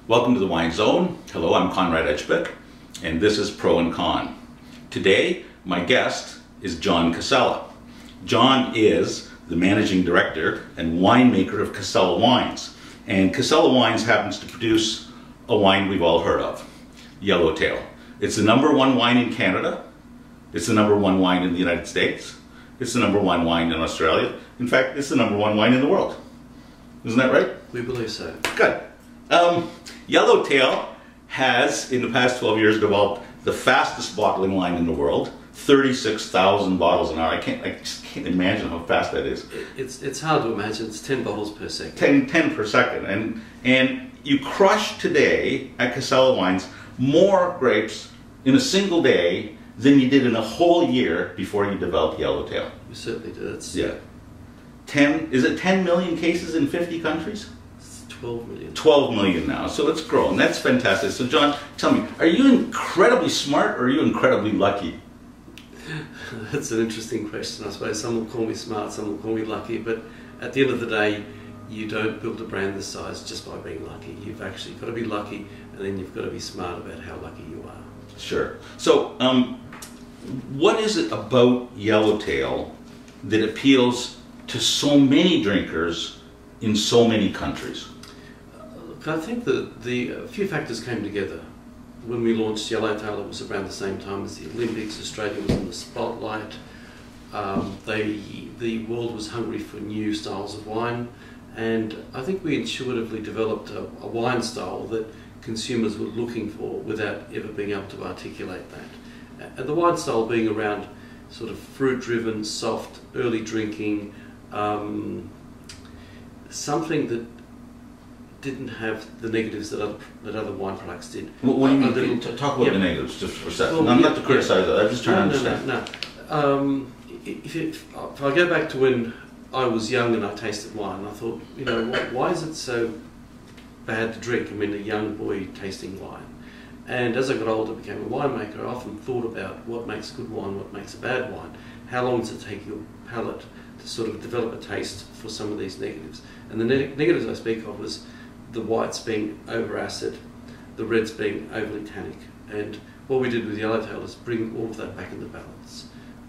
Welcome to the Wine Zone. Hello, I'm Konrad Ejbich, and this is Pro and Con. Today, my guest is John Casella. John is the managing director and winemaker of Casella Wines. And Casella Wines happens to produce a wine we've all heard of, Yellowtail. It's the #1 wine in Canada. It's the #1 wine in the United States. It's the #1 wine in Australia. In fact, it's the #1 wine in the world. Isn't that right? We believe so. Good. Yellowtail has, in the past 12 years, developed the fastest bottling line in the world, 36,000 bottles an hour. I just can't imagine how fast that is. It's hard to imagine. It's 10 bottles per second. 10 per second. And you crush today at Casella Wines more grapes in a single day than you did in a whole year before you developed Yellowtail. We certainly do. Yeah. Is it 10 million cases in 50 countries? 12 million. 12 million now, so it's grown. That's fantastic. So John, tell me, are you incredibly smart or are you incredibly lucky? That's an interesting question. I suppose some will call me smart, some will call me lucky, but at the end of the day, you don't build a brand this size just by being lucky. You've actually got to be lucky, and then you've got to be smart about how lucky you are. Sure. So, what is it about Yellowtail that appeals to so many drinkers in so many countries? I think that a few factors came together. When we launched Yellowtail, it was around the same time as the Olympics. Australia was in the spotlight. The world was hungry for new styles of wine, and I think we intuitively developed a wine style that consumers were looking for without ever being able to articulate that. And the wine style being around sort of fruit-driven, soft, early drinking, something that didn't have the negatives that other wine products did. What do you mean? Talk about the negatives just for a second. Well, I'm not to criticize that. I'm just trying to understand. No. If I go back to when I was young and I tasted wine, I thought, you know, why is it so bad to drink? I mean, a young boy tasting wine. And as I got older, became a winemaker, I often thought about what makes good wine, what makes a bad wine. How long does it take your palate to sort of develop a taste for some of these negatives? And the negatives I speak of was the whites being over acid, the reds being overly tannic. And what we did with Yellowtail is bring all of that back into balance.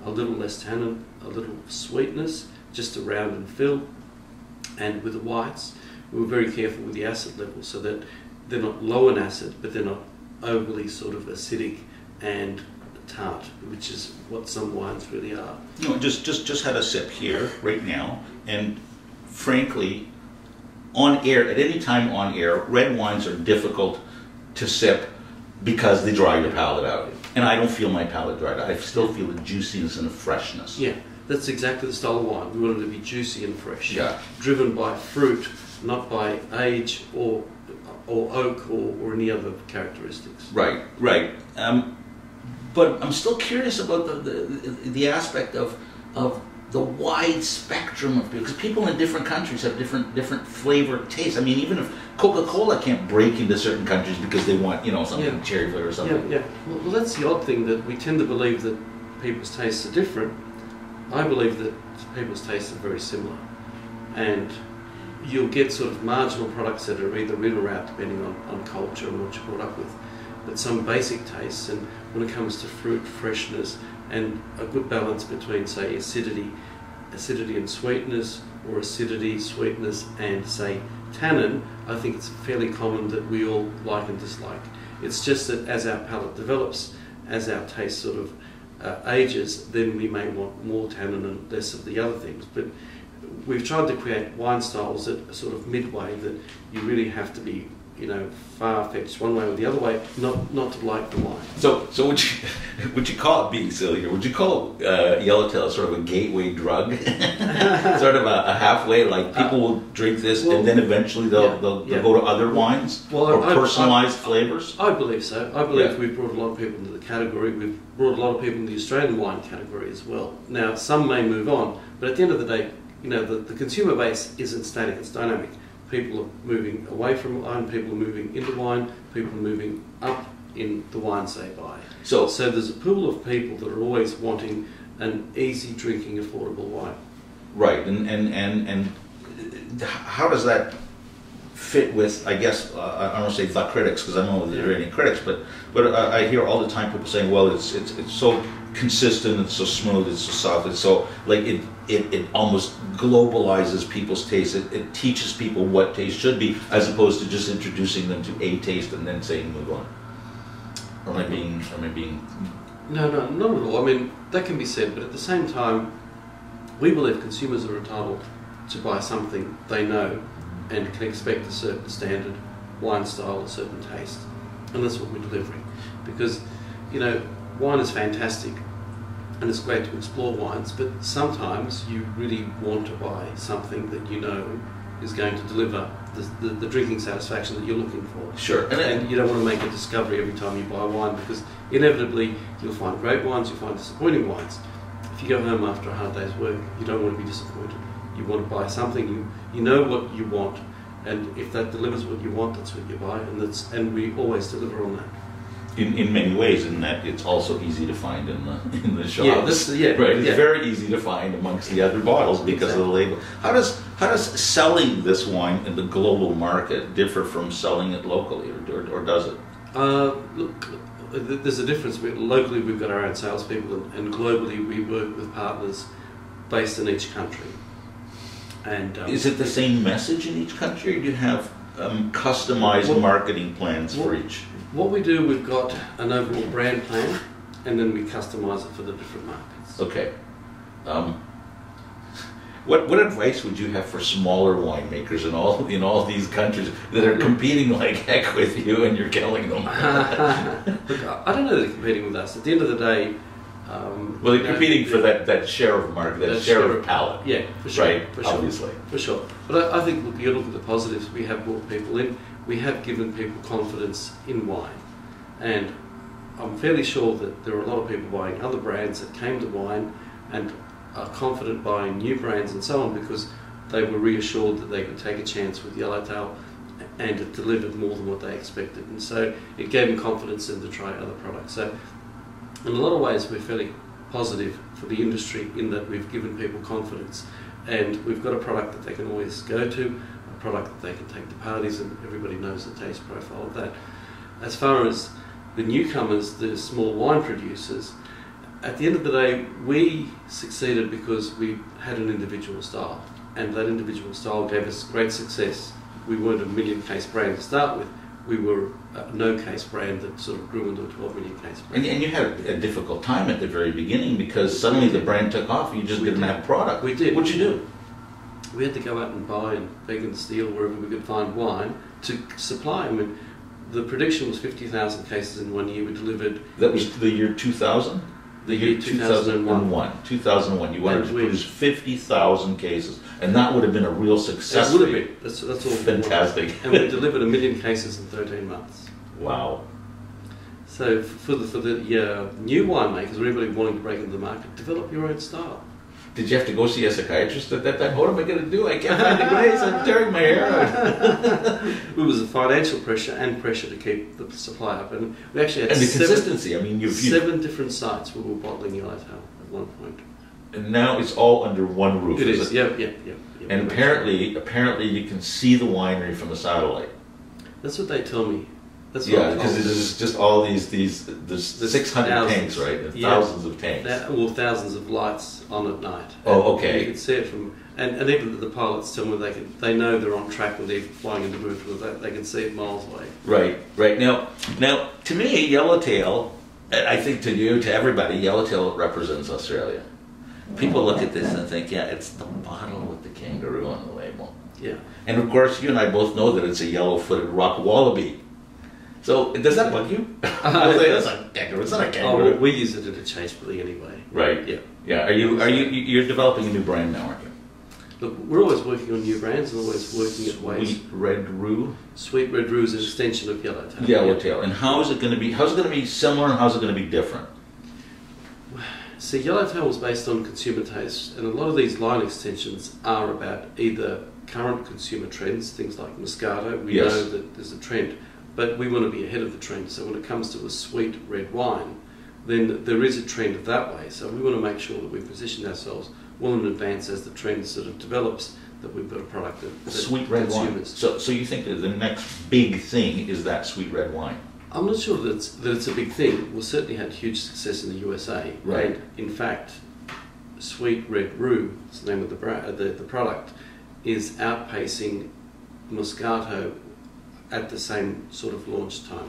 A little less tannin, a little sweetness, just a round and fill. And with the whites, we were very careful with the acid levels so that they're not low in acid, but they're not overly sort of acidic and tart, which is what some wines really are. No, just had a sip here right now, and frankly, on air, at any time on air, red wines are difficult to sip because they dry your palate out. And I don't feel my palate dried out. I still feel a juiciness and a freshness. Yeah, that's exactly the style of wine. We want it to be juicy and fresh. Yeah. Driven by fruit, not by age or oak or any other characteristics. Right. But I'm still curious about the aspect of the wide spectrum of, because people in different countries have different flavor tastes. I mean, even if Coca-Cola can't break into certain countries because they want, something cherry flavor or something. Yeah. Well, that's the odd thing, that we tend to believe that people's tastes are different. I believe that people's tastes are very similar, and you'll get sort of marginal products that are either in or out depending on culture and what you're brought up with. But some basic tastes, and when it comes to fruit, freshness, and a good balance between, say, acidity and sweetness, or acidity, sweetness, and, say, tannin, I think it's fairly common that we all like and dislike. It's just that as our palate develops, as our taste sort of ages, then we may want more tannin and less of the other things. But we've tried to create wine styles that are sort of midway, that you really have to be, far-fetched one way or the other way, not to like the wine. So would you call it, being silly here, would you call Yellowtail sort of a gateway drug? Sort of a halfway, like people will drink this and then eventually they'll go to other wines? Or personalized flavors? I believe so. I believe we've brought a lot of people into the category. We've brought a lot of people into the Australian wine category as well. Now, some may move on, but at the end of the day, the consumer base isn't static, it's dynamic. People are moving away from wine, people are moving into wine, people are moving up in the wines they buy. So there's a pool of people that are always wanting an easy drinking, affordable wine. Right, and how does that fit with, I guess, I don't want to say the critics, because I don't know if there are any critics, but I hear all the time people saying, well, it's so consistent, it's so smooth, it's so soft, it's so, like, it almost globalizes people's taste. It teaches people what taste should be, as opposed to just introducing them to a taste and then saying move on. Or am I being... No, not at all. I mean, that can be said, but at the same time, we believe consumers are entitled to buy something they know and can expect a certain standard wine style, a certain taste. And that's what we're delivering. Because, you know, wine is fantastic and it's great to explore wines, but sometimes you really want to buy something that you know is going to deliver the drinking satisfaction that you're looking for. Sure. And you don't want to make a discovery every time you buy wine, because inevitably you'll find great wines, you'll find disappointing wines. If you go home after a hard day's work, you don't want to be disappointed. You want to buy something, you know what you want, and if that delivers what you want, that's what you buy, and we always deliver on that. In many ways, in that it's also easy to find in the shops. Right. It's very easy to find amongst the other bottles because of the label. How does selling this wine in the global market differ from selling it locally, or does it? Look, there's a difference. Locally, we've got our own salespeople, and globally, we work with partners based in each country. And is it the same message in each country, or do you have customized marketing plans for each? What we do, we've got an overall brand plan, and then we customize it for the different markets. Okay. What advice would you have for smaller winemakers in all these countries that are competing like heck with you, and you're killing them? Look, I don't know that they're competing with us. At the end of the day, well, they're competing for that share of market, that share of palate. Yeah, for sure. Right, for sure, obviously. For sure. But I think, look, you look at the positives. We have brought people in. We have given people confidence in wine. And I'm fairly sure that there are a lot of people buying other brands that came to wine and are confident buying new brands and so on, because they were reassured that they could take a chance with Yellowtail and it delivered more than what they expected. And so it gave them confidence in to try other products. So in a lot of ways, we're fairly positive for the industry in that we've given people confidence, and we've got a product that they can always go to, a product that they can take to parties, and everybody knows the taste profile of that. As far as the newcomers, the small wine producers, at the end of the day, we succeeded because we had an individual style, and that individual style gave us great success. We weren't a million-case brand to start with. We were a no-case brand that sort of grew into a 12 million case brand. And you had a difficult time at the very beginning, because suddenly the brand took off, you just didn't have product. We did. What'd you do? We had to go out and buy and beg and steal wherever we could find wine to supply. I mean, the prediction was 50,000 cases in 1 year. We delivered... That was the year 2000? The year 2001. 2001. You wanted to produce 50,000 cases, and that would have been a real success. It would have been. That's all. Fantastic. And we delivered 1 million cases in 13 months. Wow. So for the new winemakers, or everybody wanting to break into the market, develop your own style. Did you have to go see a psychiatrist at that time? What am I going to do? I can't find the glaze. I'm tearing my hair out. It was a financial pressure and pressure to keep the supply up, and we actually had the consistency. I mean, seven different sites where we were bottling Yellowtail at one point. And now it's all under one roof. It is. Yeah. And apparently, you can see the winery from the satellite. That's what they tell me. That's because there's just all there's 600 tanks, right? And thousands of tanks. Thousands of lights on at night. Oh, okay. You can see it from, and even the pilots tell me they know they're on track when they're flying into movement. They can see it miles away. Right. Now, to me, Yellowtail, I think to everybody, Yellowtail represents Australia. People look at this and think, yeah, it's the bottle with the kangaroo on the label. Yeah. And of course, you and I both know that it's a yellow-footed rock wallaby. So does that bug you? It's not a kangaroo. It's not a kangaroo. Oh, well, we use it interchangeably anyway. Right. Yeah. You're developing a new brand now, aren't you? Look, we're always working on new brands and always working at ways. Sweet Red Rue. Sweet Red Rue is an extension of Yellowtail. Yellowtail. And how is it going to be? How's it going to be similar, and how's it going to be different? See, Yellowtail was based on consumer taste, and a lot of these line extensions are about either current consumer trends, things like Moscato. We know that there's a trend, but we want to be ahead of the trend. So when it comes to a sweet red wine, then there is a trend that way. So we want to make sure that we position ourselves well in advance as the trend sort of develops, that we've got a product that Sweet red wine. consumers. So you think that the next big thing is that sweet red wine? I'm not sure that it's a big thing. We certainly had huge success in the USA. Right. And in fact, Sweet Red Roux, it's the name of the product, is outpacing Moscato at the same sort of launch time.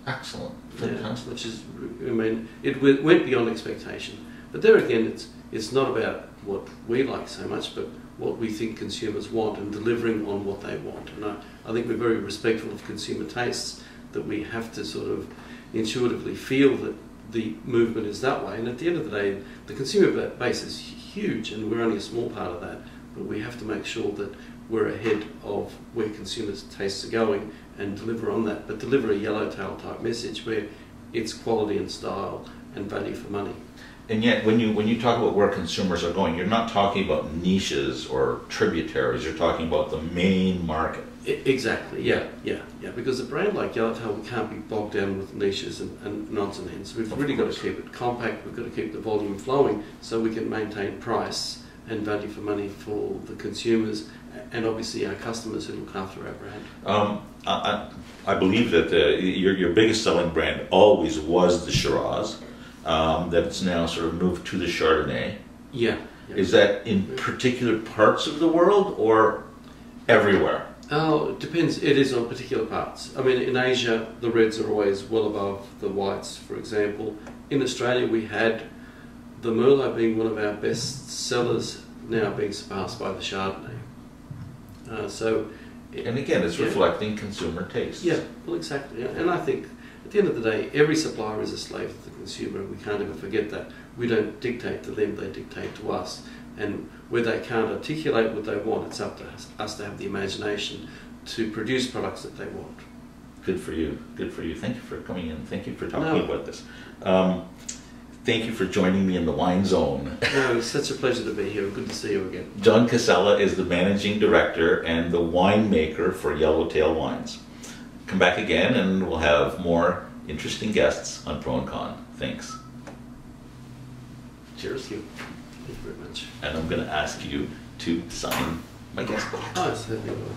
Excellent. Fantastic. Yeah, which is, I mean, it went beyond expectation. But there again, it's not about what we like so much, but what we think consumers want and delivering on what they want. And I think we're very respectful of consumer tastes, that we have to sort of intuitively feel that the movement is that way. And at the end of the day, the consumer base is huge and we're only a small part of that, but we have to make sure that we're ahead of where consumers' tastes are going and deliver on that, but deliver a yellowtail type message where it's quality and style and value for money. And yet, when you talk about where consumers are going, you're not talking about niches or tributaries. You're talking about the main market. Exactly. Yeah. Because a brand like Yellowtail, we can't be bogged down with niches and odds and ends. We've really got to keep it compact. We've got to keep the volume flowing so we can maintain price and value for money for the consumers and obviously our customers who look after our brand. I believe that your biggest selling brand always was the Shiraz. That it's now sort of moved to the Chardonnay. Yeah. Is that in particular parts of the world or everywhere? Oh, it depends. It is on particular parts. I mean, in Asia, the reds are always well above the whites, for example. In Australia, we had the Merlot being one of our best sellers, now being surpassed by the Chardonnay. And again, it's reflecting consumer tastes. Yeah, well, exactly. Yeah. And I think at the end of the day, every supplier is a slave to the consumer. We can't ever forget that. We don't dictate to them, they dictate to us. And where they can't articulate what they want, it's up to us to have the imagination to produce products that they want. Good for you. Good for you. Thank you for coming in. Thank you for talking about this. Thank you for joining me in the Wine Zone. No, it's such a pleasure to be here. Good to see you again. John Casella is the Managing Director and the winemaker for Yellowtail Wines. Come back again and we'll have more interesting guests on Pro and Con. Thanks. Cheers. Thank you. Thank you very much. And I'm going to ask you to sign my guest book. Oh, certainly will.